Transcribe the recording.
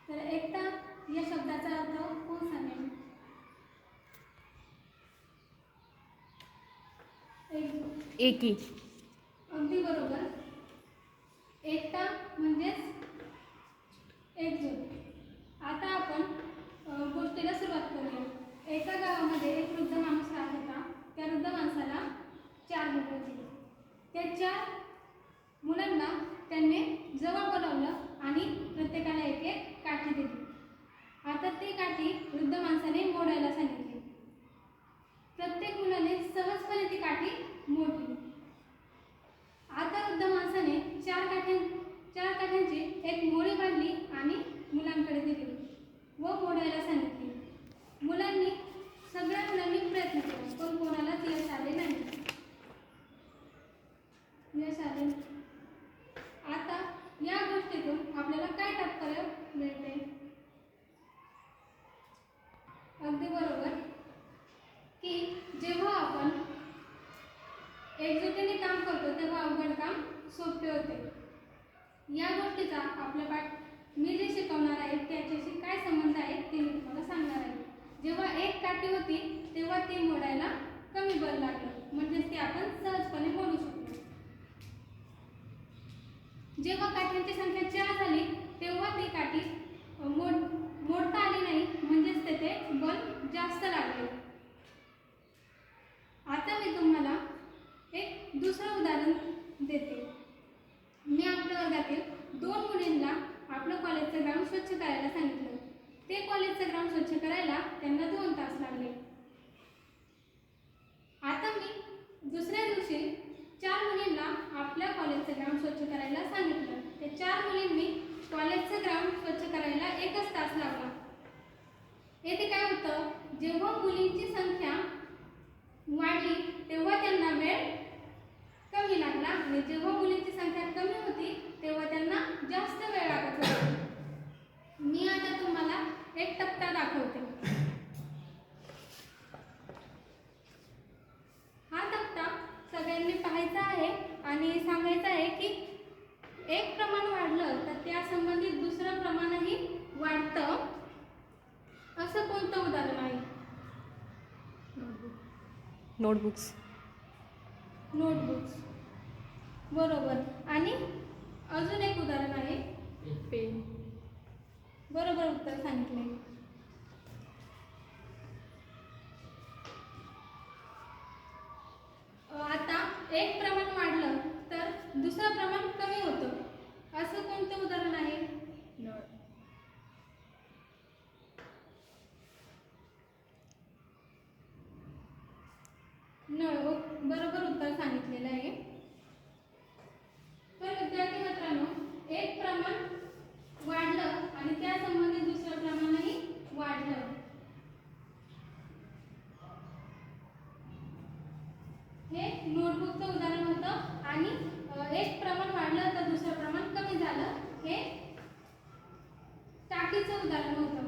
तर एकता या शब्दाचा अर्थ कोण सांगेल? एकी. अगदी बरोबर. एकता म्हणजेच एकजूट. आता आपण गोष्टीला सुरुवात करूया. एका गावामध्ये एक वृद्ध माणूस राहत होता. त्या वृद्ध माणसाला 4 मुलं होती. त्या 4 मुलांना त्यांनी जवळ बोलावलं आणि प्रत्येकाला एक एक काठी दिली. आता ती काठी वृद्ध माणसाने मोडायला सांगितली. प्रत्येक मुलाने सहजपणे ती काठी मोडली. आता वृद्ध माणसाने 4 काठ्यांची एक मोळी बांधली आणि मुलांकडे दिली व मोडायला सांगितली. सगळ्या मुलांनी प्रयत्न केला पण कोणालाच यश आले नाही. आता या गोष्टीतून आपल्याला काय तात्पर्य मिळते? अगदी बरोबर की जेव्हा आपण एकजुटीने काम करतो तेव्हा अवघड काम सोपे होते. या गोष्टीचा आपल्या मी जे शिकवणार आहे त्याच्याशी काय संबंध आहे ते मी तुम्हाला सांगणार आहे. जेव्हा एक काठी होती तेव्हा ती मोडायला कमी बल लागलं, म्हणजेच ती आपण सहजपणे मोडू शकतो. जेव्हा काठ्यांची संख्या 4 झाली तेव्हा ती काठी मोडता आली नाही, म्हणजेच तेथे बल जास्त लागले. आता मी तुम्हाला एक दुसरं उदाहरण देते. मी आपल्या वर्गातील 2 मुलींना आपलं कॉलेजचं ग्राउंड स्वच्छ करायला सांगितलं. ते कॉलेजचं ग्राउंड स्वच्छ करायला त्यांना 2 तास लागले. आता मी दुसऱ्या दिवशी 4 मुलींना आपल्या कॉलेजचं ग्राउंड स्वच्छ करायला सांगितलं. त्या 4 मुलींनी कॉलेजचं ग्राउंड स्वच्छ करायला 1 तास लागला. येथे काय होतं, जेव्हा मुलींची संख्या वाढली तेव्हा त्यांना वेळ कमी लागला आणि जेव्हा मुलींची संख्या कमी होती तेव्हा त्यांना जास्त वेळ लागत होता. मी आता तुम्हाला एक तक्ता दाखवते. हा तक्ता सगळ्यांनी पाहायचा आहे आणि सांगायचं आहे की एक प्रमाण वाढलं तर त्या संबंधित दुसरं प्रमाणही वाढतं. असं कोणतं उदाहरण आहे? नोटबुक्स. बरोबर. आणि अजून एक उदाहरण आहे पेन. बरोबर उत्तर सांगितले. आता एक प्रमाण वाढलं तर दुसरं प्रमाण कमी होतं. असं कोणतं उदाहरण आहे? नळ. बरोबर उत्तर सांगितलेलं आहे. तर विद्यार्थी मित्रांनो, एक प्रमाण वाढलं आणि त्या संबंधित दुसरं प्रमाणही वाढलं. हे नोटबुकचं उदाहरण होतं आणि एक प्रमाण वाढलं तर दुसरं प्रमाण कमी झालं हे टाकीचं उदाहरण होतं.